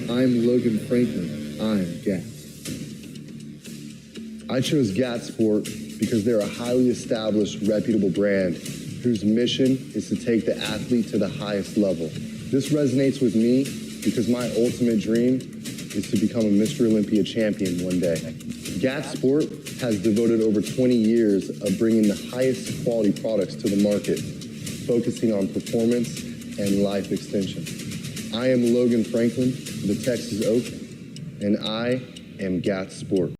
I'm Logan Franklin. I'm GAT. I chose GAT Sport because they're a highly established, reputable brand whose mission is to take the athlete to the highest level. This resonates with me because my ultimate dream is to become a Mr. Olympia champion one day. GAT Sport has devoted over 20 years of bringing the highest quality products to the market, focusing on performance and life extension. I am Logan Franklin, the Texas Oak, and I am GAT Sport.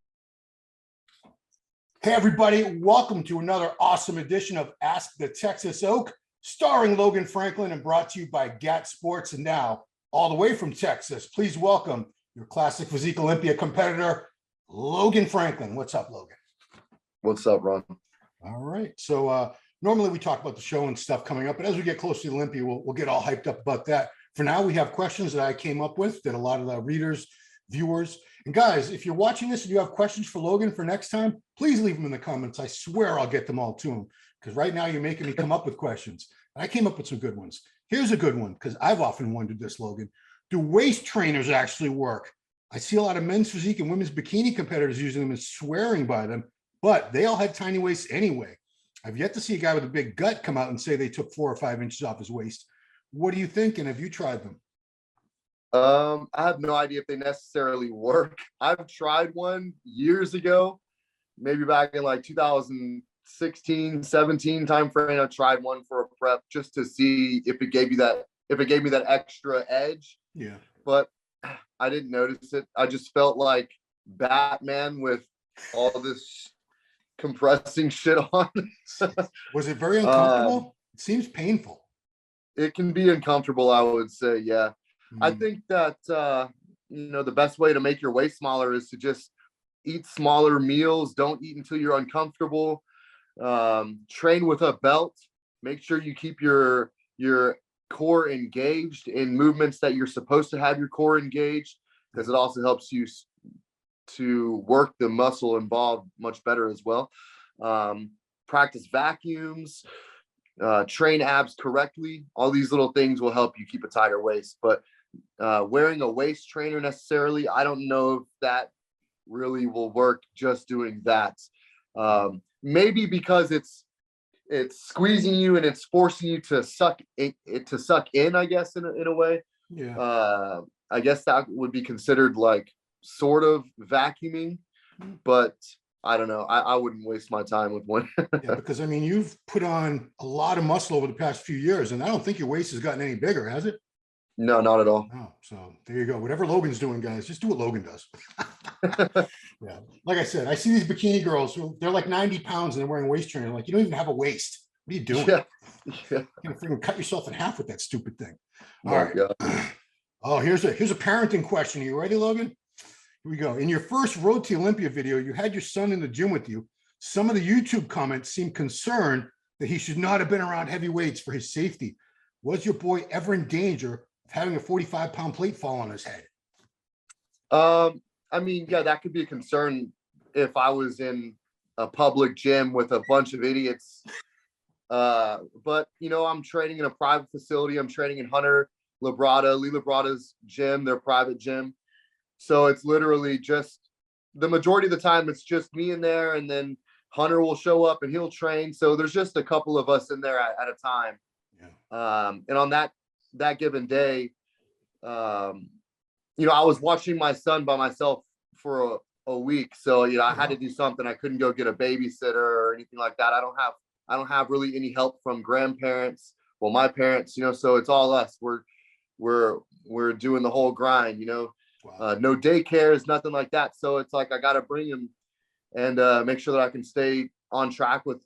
Hey everybody, welcome to another awesome edition of Ask the Texas Oak, starring Logan Franklin and brought to you by GAT Sports. And now, all the way from Texas, please welcome your classic physique Olympia competitor, Logan Franklin. What's up, Logan? What's up, Ron? All right. So normally we talk about the show and stuff coming up, but as we get close to Olympia, we'll get all hyped up about that. For now, we have questions that I came up with that a lot of the readers, viewers, and guys, if you're watching this and you have questions for Logan for next time, please leave them in the comments. I swear I'll get them all to him, because right now you're making me come up with questions. And I came up with some good ones. Here's a good one, because I've often wondered this, Logan. Do waist trainers actually work? I see a lot of men's physique and women's bikini competitors using them and swearing by them, but they all had tiny waists anyway. I've yet to see a guy with a big gut come out and say they took 4 or 5 inches off his waist. What do you think? And have you tried them? I have no idea if they necessarily work. I've tried one years ago, maybe back in like 2016, 17 timeframe. I tried one for a prep just to see if it gave me that extra edge. Yeah. But I didn't notice it. I just felt like Batman with all this compressing shit on. Was it very uncomfortable? It seems painful. It can be uncomfortable, I would say. Yeah. I think that, the best way to make your waist smaller is to just eat smaller meals. Don't eat until you're uncomfortable. Train with a belt. Make sure you keep your core engaged in movements that you're supposed to have your core engaged, because it also helps you to work the muscle involved much better as well. Practice vacuums, train abs correctly. All these little things will help you keep a tighter waist. But wearing a waist trainer necessarily, I don't know if that really will work just doing that. Maybe because it's squeezing you and it's forcing you to suck in, I guess, in a way. Yeah. I guess that would be considered like sort of vacuuming, but I don't know. I wouldn't waste my time with one. Yeah, because I mean, you've put on a lot of muscle over the past few years, and I don't think your waist has gotten any bigger, has it? No, not at all. No. So there you go. Whatever Logan's doing, guys, just do what Logan does. Yeah. Like I said, I see these bikini girls who they're like 90 pounds and they're wearing waist trainers. Like, you don't even have a waist. What are you doing? Yeah. You're gonna freaking cut yourself in half with that stupid thing. All Oh, right. God. Oh, here's a parenting question. Are you ready, Logan? Here we go. In your first Road to Olympia video, you had your son in the gym with you. Some of the YouTube comments seem concerned that he should not have been around heavy weights for his safety. Was your boy ever in danger of having a 45-pound plate fall on his head? I mean, yeah, that could be a concern if I was in a public gym with a bunch of idiots. But I'm training in a private facility. I'm training in Lee Labrada's gym, their private gym. So it's literally just the majority of the time it's just me in there, and then Hunter will show up and he'll train. So there's just a couple of us in there at a time. Yeah. And on that given day, I was watching my son by myself for a week. So, I had to do something. I couldn't go get a babysitter or anything like that. I don't have really any help from grandparents. Well, my parents, so it's all us. We're doing the whole grind, Wow. no daycares, nothing like that. So it's like, I got to bring him and make sure that I can stay on track with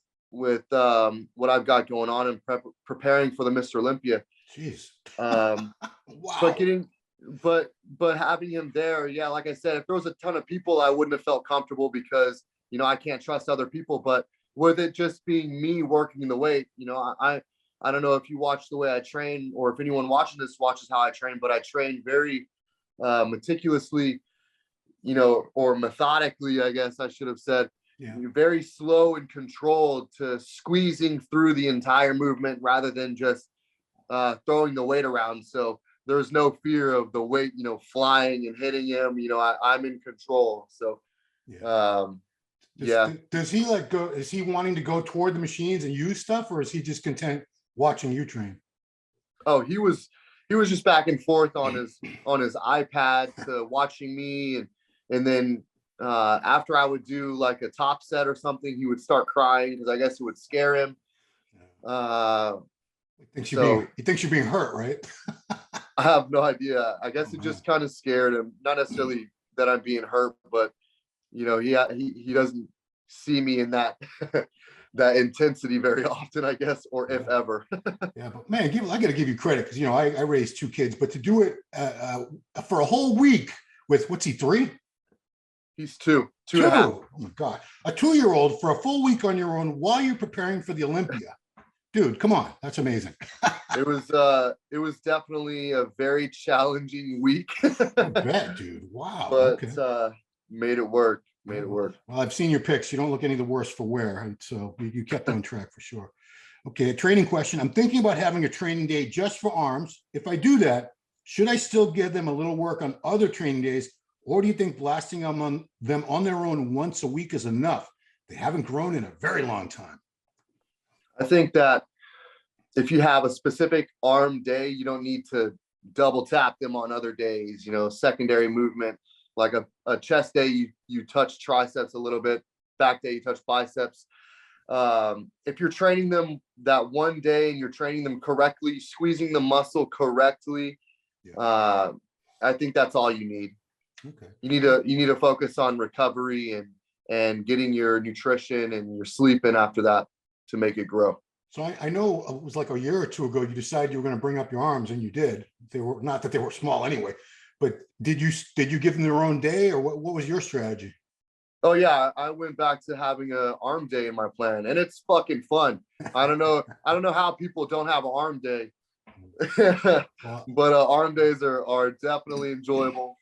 what I've got going on and preparing for the Mr. Olympia. Jeez. Wow. But having him there, yeah, like I said, if there was a ton of people, I wouldn't have felt comfortable because, I can't trust other people. But with it just being me working the weight, I don't know if you watch the way I train or if anyone watching this watches how I train, but I train very meticulously, or methodically, I guess I should have said. Yeah. Very slow and controlled to squeezing through the entire movement rather than just throwing the weight around. So there's no fear of the weight, flying and hitting him. I'm in control. So, Yeah. yeah. Does he like go? Is he wanting to go toward the machines and use stuff, or is he just content watching you train? Oh, he was just back and forth on his iPad to watching me, and then after I would do like a top set or something, he would start crying because I guess it would scare him. He thinks you're being hurt, right? I have no idea. I guess Oh, it just kind of scared him. Not necessarily that I'm being hurt, but he doesn't see me in that that intensity very often, I guess, or if ever. Yeah, but man, I got to give you credit because I raised 2 kids, but to do it for a whole week with what's he 3? He's two and a half. Oh my God, a 2-year-old for a full week on your own while you're preparing for the Olympia, dude. Come on, that's amazing. It was definitely a very challenging week. I bet, dude. Wow. But Okay. Made it work. Well, I've seen your pics. You don't look any the worse for wear. So you kept on track for sure. Okay, a training question. I'm thinking about having a training day just for arms. If I do that, should I still give them a little work on other training days, or do you think blasting them on their own once a week is enough? They haven't grown in a very long time. I think that if you have a specific arm day, you don't need to double tap them on other days. Secondary movement, like a chest day, you touch triceps a little bit. Back day, you touch biceps. If you're training them that one day and you're training them correctly, squeezing the muscle correctly, I think that's all you need. Okay. You need to focus on recovery and getting your nutrition and your sleep in after that to make it grow. So I know it was like a year or 2 ago, you decided you were going to bring up your arms, and you did. They were not that they were small anyway, but did you give them their own day, or what was your strategy? Oh yeah, I went back to having an arm day in my plan, and it's fucking fun. I don't know how people don't have an arm day, but arm days are definitely enjoyable.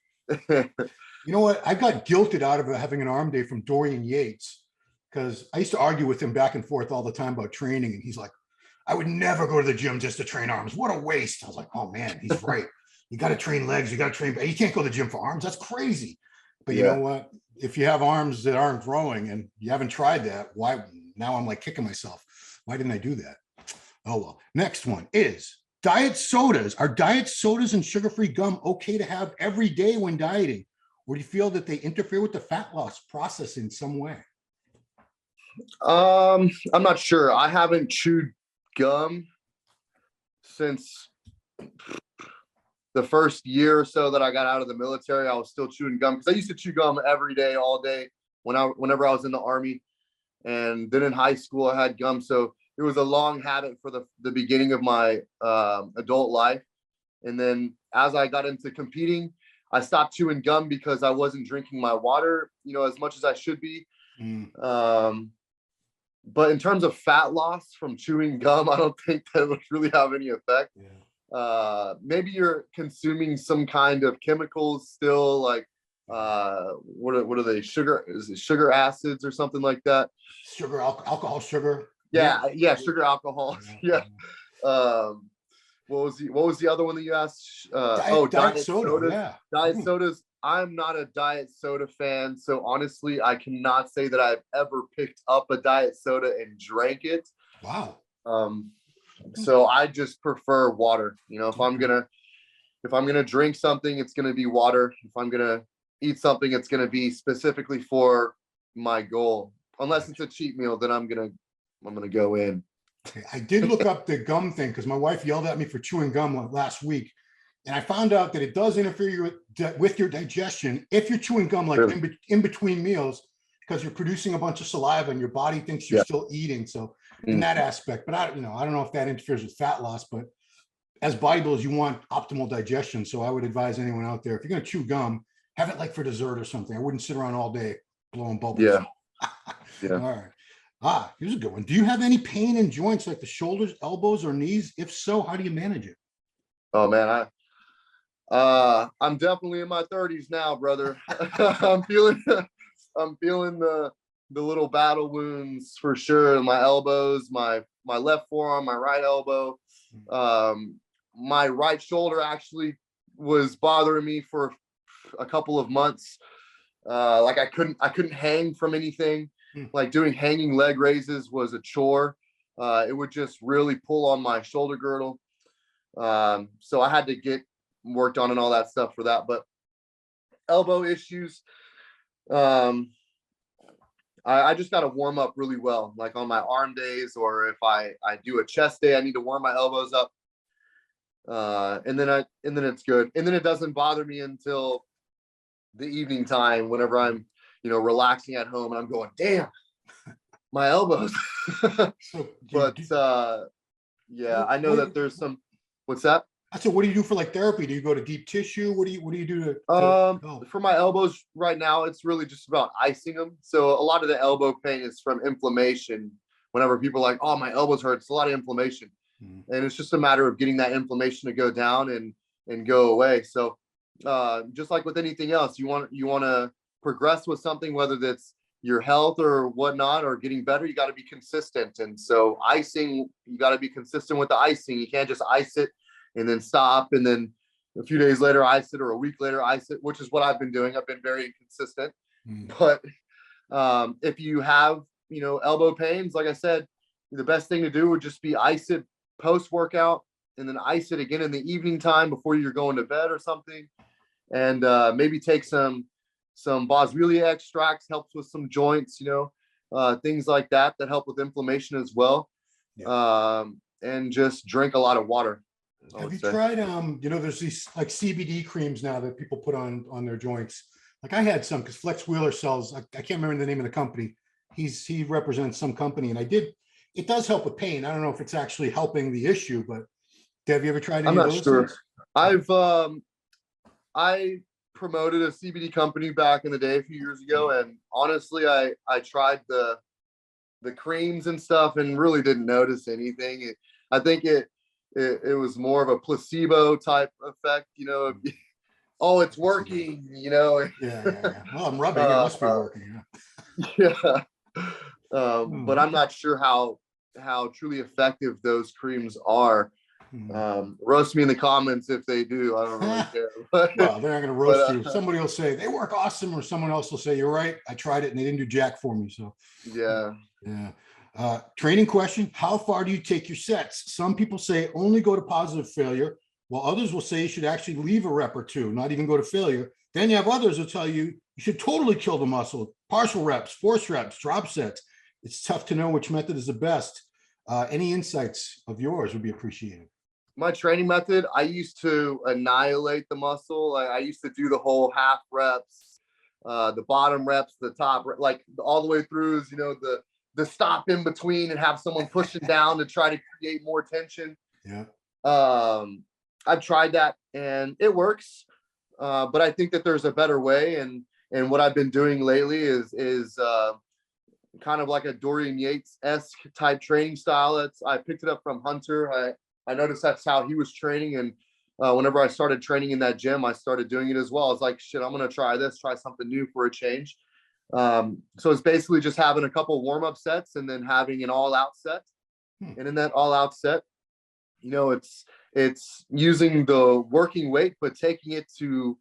You know what? I got guilted out of having an arm day from Dorian Yates, because I used to argue with him back and forth all the time about training. And he's like, I would never go to the gym just to train arms. What a waste. I was like, oh man, he's right. You got to train legs. You got to train. You can't go to the gym for arms. That's crazy. But you know what? If you have arms that aren't growing and you haven't tried that, why? Now I'm like kicking myself. Why didn't I do that? Oh, well. Next one is diet sodas. Are diet sodas and sugar-free gum okay to have every day when dieting? Or do you feel that they interfere with the fat loss process in some way? I'm not sure. I haven't chewed gum since the first year or so that I got out of the military. I was still chewing gum because I used to chew gum every day, all day whenever I was in the Army. And then in high school, I had gum. So it was a long habit for the beginning of my adult life. And then as I got into competing, I stopped chewing gum because I wasn't drinking my water, as much as I should be. But in terms of fat loss from chewing gum, I don't think that would really have any effect. Maybe you're consuming some kind of chemicals still, like what are they? Is it sugar acids or something like that? Sugar, alcohol, sugar. Yeah, sugar, alcohol. Yeah. What was the other one that you asked? Diet soda. Yeah. Diet sodas. I'm not a diet soda fan, so honestly, I cannot say that I've ever picked up a diet soda and drank it. Wow. So I just prefer water. If I'm gonna drink something, it's gonna be water. If I'm gonna eat something, it's gonna be specifically for my goal. Unless it's a cheat meal, then I'm gonna go in. Okay. I did look up the gum thing because my wife yelled at me for chewing gum last week. And I found out that it does interfere with your digestion if you're chewing gum like in between meals, because you're producing a bunch of saliva and your body thinks you're still eating. So in that aspect, but I don't know if that interferes with fat loss, but as bodybuilders, you want optimal digestion. So I would advise anyone out there, if you're going to chew gum, have it like for dessert or something. I wouldn't sit around all day blowing bubbles. Yeah. All right. Here's a good one. Do you have any pain in joints like the shoulders, elbows, or knees? If so, how do you manage it? Oh man, I'm definitely in my 30s now, brother. I'm feeling the little battle wounds for sure. My elbows, my left forearm, my right elbow. my right shoulder actually was bothering me for a couple of months. Like I couldn't hang from anything. Like doing hanging leg raises was a chore. It would just really pull on my shoulder girdle. So I had to get worked on and all that stuff for that. But elbow issues, I just got to warm up really well, like on my arm days, or if I do a chest day, I need to warm my elbows up. And then it's good. And then it doesn't bother me until the evening time, whenever I'm, relaxing at home and I'm going, damn, my elbows. But yeah, I know that there's some, what's that? I said, what do you do for like therapy? Do you go to deep tissue? What do you do to for my elbows right now, it's really just about icing them. So a lot of the elbow pain is from inflammation. Whenever people are like, oh, my elbows hurt, it's a lot of inflammation. And it's just a matter of getting that inflammation to go down and go away. So just like with anything else, you want to progress with something, whether that's your health or whatnot, or getting better, you got to be consistent. And so icing, you got to be consistent with the icing. You can't just ice it and then stop, and then a few days later ice it, or a week later ice it, which is what I've been doing. I've been very inconsistent. But if you have, elbow pains, like I said, the best thing to do would just be ice it post workout, and then ice it again in the evening time before you're going to bed or something. And maybe take some boswellia extracts, helps with some joints, things like that help with inflammation as well. And just drink a lot of water. Have you tried, there's these like CBD creams now that people put on their joints. Like I had some, because Flex Wheeler sells, I can't remember the name of the company. He represents some company, and it does help with pain. I don't know if it's actually helping the issue, but have you ever tried any I'm of not those sure. things? I promoted a CBD company back in the day a few years ago, and honestly, I tried the creams and stuff and really didn't notice anything. I think it was more of a placebo type effect, oh, it's working, Yeah. Well, I'm rubbing, it must be working. Yeah. But I'm not sure how truly effective those creams are. Roast me in the comments if they do. I don't really care. Well, they're not going to roast you. Somebody will say they work awesome, or someone else will say, you're right, I tried it and they didn't do jack for me. So yeah. Training question: how far do you take your sets? Some people say only go to positive failure, while others will say you should actually leave a rep or two, not even go to failure. Then you have others who tell you should totally kill the muscle, partial reps, force reps, drop sets. It's tough to know which method is the best. Any insights of yours would be appreciated. My training method, I used to annihilate the muscle. I used to do the whole half reps, the bottom reps, the top, like all the way through, the stop in between and have someone pushing down to try to create more tension. Yeah. I've tried that and it works. But I think that there's a better way. And what I've been doing lately is kind of like a Dorian Yates-esque type training style. I picked it up from Hunter. I noticed that's how he was training. And whenever I started training in that gym, I started doing it as well. I was like, shit, I'm going to try something new for a change. So it's basically just having a couple warm-up sets and then having an all-out set. And in that all-out set, it's using the working weight, but taking it to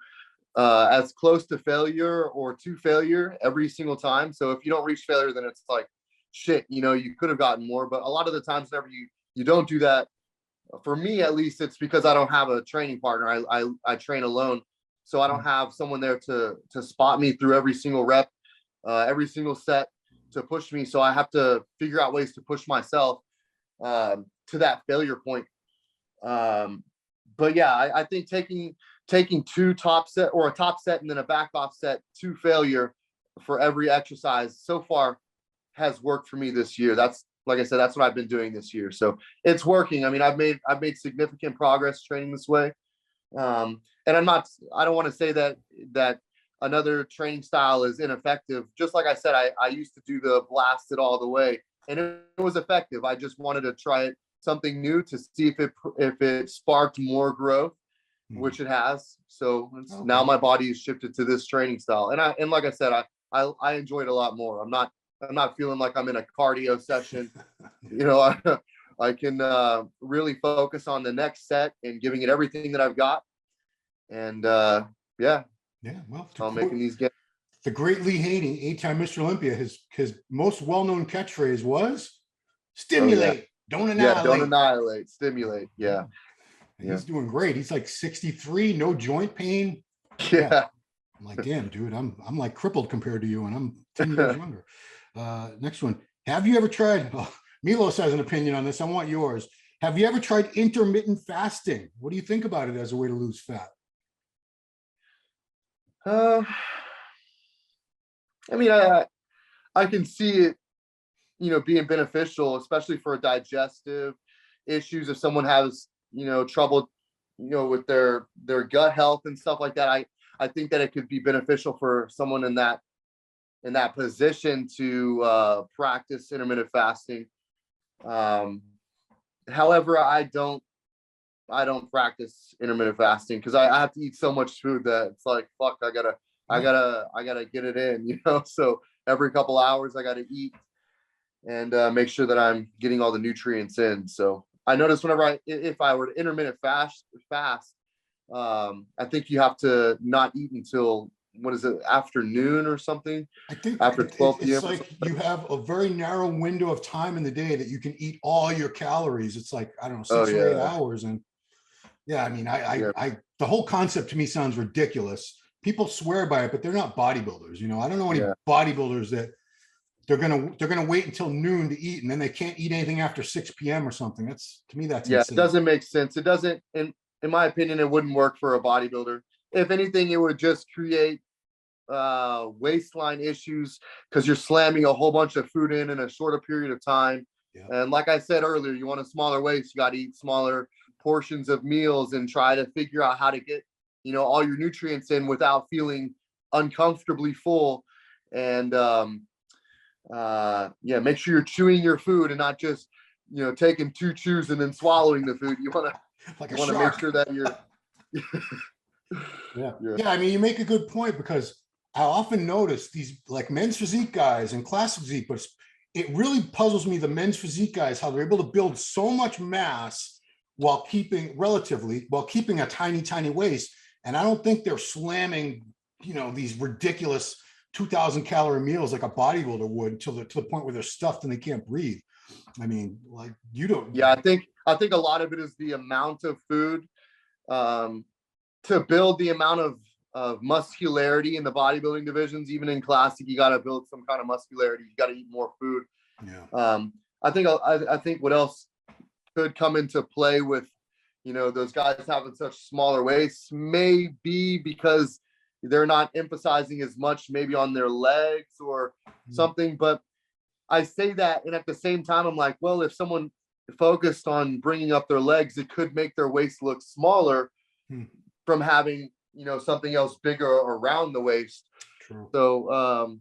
as close to failure or to failure every single time. So if you don't reach failure, then it's like, shit, you could have gotten more. But a lot of the times whenever you don't do that, for me at least, it's because I don't have a training partner. I train alone. So I don't have someone there to spot me through every single rep, every single set to push me. So I have to figure out ways to push myself to that failure point. But yeah, I think taking two top set or a top set and then a back off set to failure for every exercise so far has worked for me this year. That's, like I said, that's what I've been doing this year. So it's working. I mean, I've made significant progress training this way. And I don't want to say that another training style is ineffective. Just like I said, I used to do the blast it all the way and it was effective. I just wanted to try something new to see if it sparked more growth, which it has. So now my body is shifted to this training style. And like I said, I enjoy it a lot more. I'm not feeling like I'm in a cardio session. I can really focus on the next set and giving it everything that I've got. And yeah, Well, I'm making these gains. The great Lee Haney, 8-time Mr. Olympia, his most well-known catchphrase was stimulate, don't annihilate. Yeah, don't annihilate, stimulate. Yeah. And he's doing great. He's like 63, no joint pain. Yeah. I'm like, damn, dude, I'm like crippled compared to you, and I'm 10 years younger. Next one. Have you ever tried, Milos has an opinion on this. I want yours. Have you ever tried intermittent fasting? What do you think about it as a way to lose fat? I mean, I can see it, being beneficial, especially for digestive issues. If someone has, trouble, with their gut health and stuff like that, I think that it could be beneficial for someone in that position to practice intermittent fasting. However, I don't practice intermittent fasting because I have to eat so much food that it's like, fuck, I gotta get it in, so every couple hours I gotta eat and make sure that I'm getting all the nutrients in. So I notice whenever if I were to intermittent fast, I think you have to not eat until, what is it, afternoon or something? I think after 12 p.m. It's like you have a very narrow window of time in the day that you can eat all your calories. It's like, I don't know, 6 or 8 hours. And yeah, I mean, the whole concept to me sounds ridiculous. People swear by it, but they're not bodybuilders. I don't know any bodybuilders that they're gonna wait until noon to eat, and then they can't eat anything after 6 p.m. or something. That's, to me, that's insane. It doesn't make sense. It doesn't, in my opinion, it wouldn't work for a bodybuilder. If anything, it would just create waistline issues because you're slamming a whole bunch of food in a shorter period of time. And like I said earlier, you want a smaller waist, you got to eat smaller portions of meals and try to figure out how to get all your nutrients in without feeling uncomfortably full. And make sure you're chewing your food and not just taking 2 chews and then swallowing the food. You want to make sure that you're I mean, you make a good point, because I often notice these like men's physique guys and classic physique, but it really puzzles me, the men's physique guys, how they're able to build so much mass while keeping a tiny waist. And I don't think they're slamming, these ridiculous 2,000 calorie meals like a bodybuilder would to the point where they're stuffed and they can't breathe. I mean, like, you don't. Yeah, I think a lot of it is the amount of food to build the amount of muscularity in the bodybuilding divisions. Even in classic, you got to build some kind of muscularity. You got to eat more food. I think what else could come into play with those guys having such smaller waists may be because they're not emphasizing as much maybe on their legs or something. But I say that, and at the same time, I'm like, well, if someone focused on bringing up their legs, it could make their waist look smaller from having something else bigger around the waist. True. So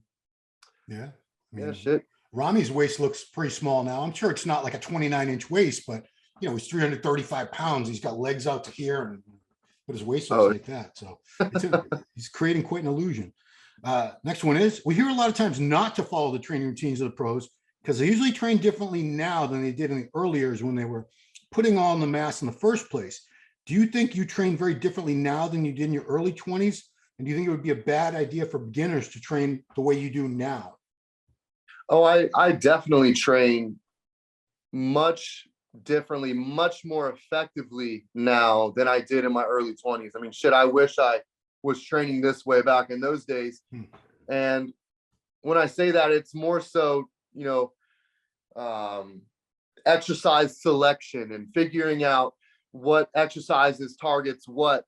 shit. Rami's waist looks pretty small now. I'm sure it's not like a 29-inch waist, but he's 335 pounds. He's got legs out to here, but his waist looks like that. So he's creating quite an illusion. Next one is, we hear a lot of times not to follow the training routines of the pros because they usually train differently now than they did in the early years when they were putting on the mass in the first place. Do you think you train very differently now than you did in your early 20s? And do you think it would be a bad idea for beginners to train the way you do now? Oh, I definitely train much differently, much more effectively now than I did in my early 20s. I mean, shit, I wish I was training this way back in those days. And when I say that, it's more so, exercise selection and figuring out what exercises targets what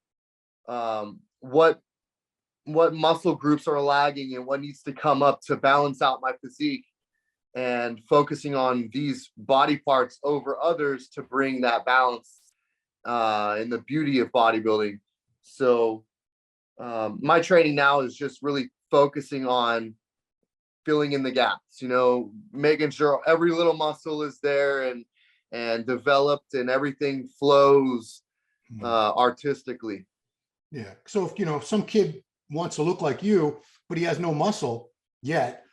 muscle groups are lagging and what needs to come up to balance out my physique, and focusing on these body parts over others to bring that balance and the beauty of bodybuilding. So my training now is just really focusing on filling in the gaps, making sure every little muscle is there and developed and everything flows artistically. Yeah. So if some kid wants to look like you, but he has no muscle yet,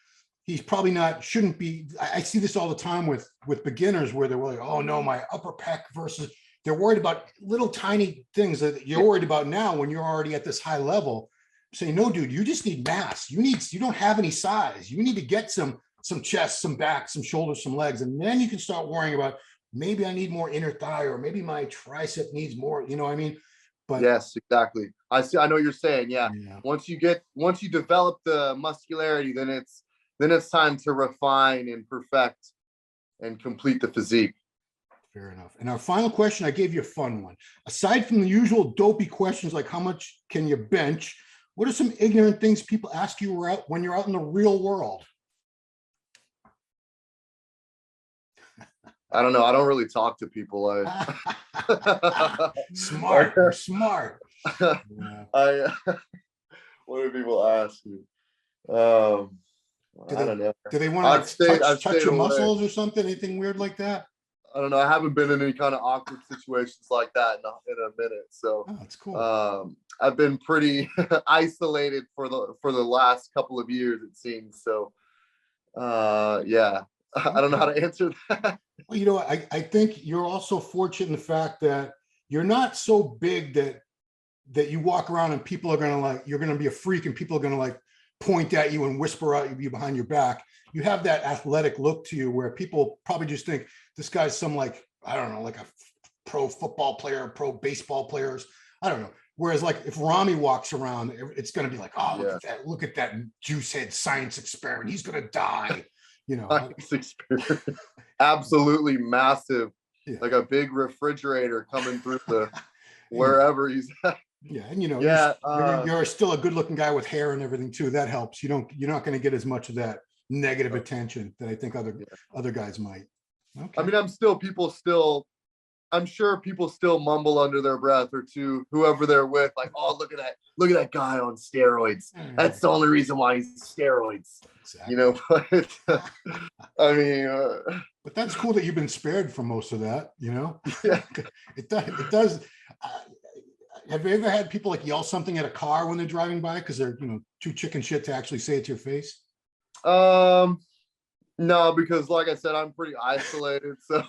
he's probably not, shouldn't be. I see this all the time with beginners where they're like, oh no, my upper pec versus, they're worried about little tiny things that you're worried about now when you're already at this high level. Say, no, dude, you just need mass. You don't have any size. You need to get some chest, some back, some shoulders, some legs. And then you can start worrying about, maybe I need more inner thigh, or maybe my tricep needs more, you know what I mean? But yes, exactly. I see. I know what you're saying. Yeah. Once you develop the muscularity, then it's time to refine and perfect and complete the physique. Fair enough. And our final question, I gave you a fun one. Aside from the usual dopey questions like how much can you bench, what are some ignorant things people ask you when you're out in the real world? I don't know. I don't really talk to people. Smart. Yeah. What do people ask me? I don't know. Do they want to touch your away. muscles or something? Anything weird like that? I don't know. I haven't been in any kind of awkward situations like that in a minute. So that's cool. I've been pretty isolated for the last couple of years, it seems. So yeah, I don't know how to answer that. Well, you know, I think you're also fortunate in the fact that you're not so big that you walk around and people are gonna you're gonna be a freak and people are gonna point at you and whisper at you behind your back. You have that athletic look to you where people probably just think this guy's some I don't know, like a pro football player, pro baseball players. I don't know. Whereas if Rami walks around, it's going to be like, oh, look at that juice head science experiment. He's going to die. You know, science experiment. Absolutely massive, like a big refrigerator coming through the wherever he's at. Yeah, and you're still a good-looking guy with hair and everything too. That helps. You're not going to get as much of that negative attention that I think other guys might. Okay. I mean, I'm sure people still mumble under their breath or to whoever they're with, like, oh, look at that guy on steroids. That's the only reason why he's steroids. Exactly. But I mean, but that's cool that you've been spared from most of that. Yeah. It does. Have you ever had people yell something at a car when they're driving by because they're too chicken shit to actually say it to your face? No, because like I said, I'm pretty isolated, so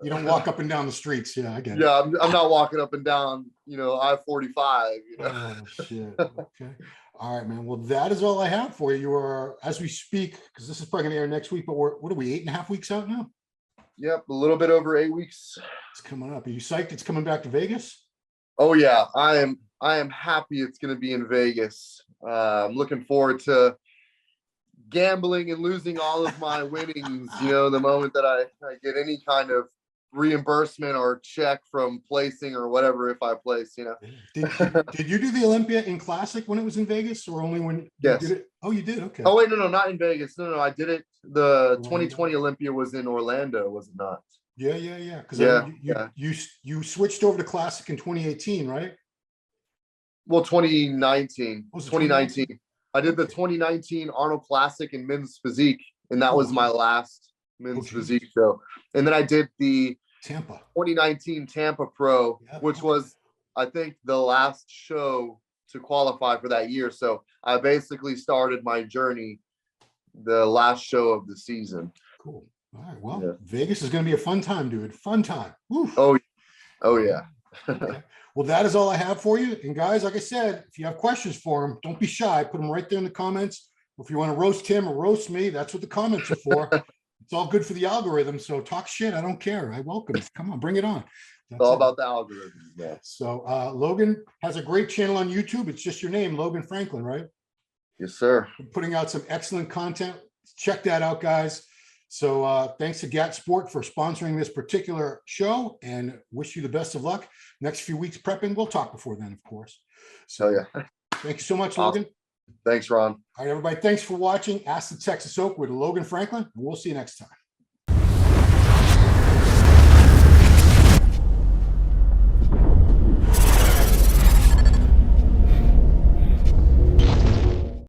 you don't walk up and down the streets. Yeah, I get it. Yeah, I'm not walking up and down, I-45. Oh shit. Okay. All right, man. Well, that is all I have for you. You are, as we speak, because this is probably gonna air next week, but what are we, 8.5 weeks out now? Yep, a little bit over 8 weeks. It's coming up. Are you psyched it's coming back to Vegas? Oh yeah, I am happy it's gonna be in Vegas. I'm looking forward to gambling and losing all of my winnings, the moment that I get any kind of reimbursement or check from placing or whatever, if I place, Did you do the Olympia in Classic when it was in Vegas, or only when you did it? Oh, you did? Okay. Oh wait, no, not in Vegas. No, I did it. The 2020 Olympia was in Orlando, was it not? Yeah. Because you switched over to Classic in 2018, right? Well, 2019. 2019. I did the 2019 Arnold Classic in men's physique, and that was my last men's physique show. And then I did the Tampa 2019 Tampa Pro, which was, I think, the last show to qualify for that year. So I basically started my journey the last show of the season. Cool. All right. Well, Vegas is going to be a fun time, dude. Fun time. Woo. Oh yeah. Okay. Well, that is all I have for you. And guys, like I said, if you have questions for him, don't be shy. Put them right there in the comments. If you want to roast him or roast me, that's what the comments are for. It's all good for the algorithm. So talk shit. I don't care. I welcome it. Come on, bring it on. It's all about the algorithm. Yeah. So Logan has a great channel on YouTube. It's just your name, Logan Franklin, right? Yes, sir. I'm putting out some excellent content. Check that out, guys. So thanks to GAT Sport for sponsoring this particular show, and wish you the best of luck. Next few weeks prepping. We'll talk before then, of course. So thank you so much, Logan. Thanks, Ron. All right, everybody. Thanks for watching Ask the Texas Oak with Logan Franklin. We'll see you next time.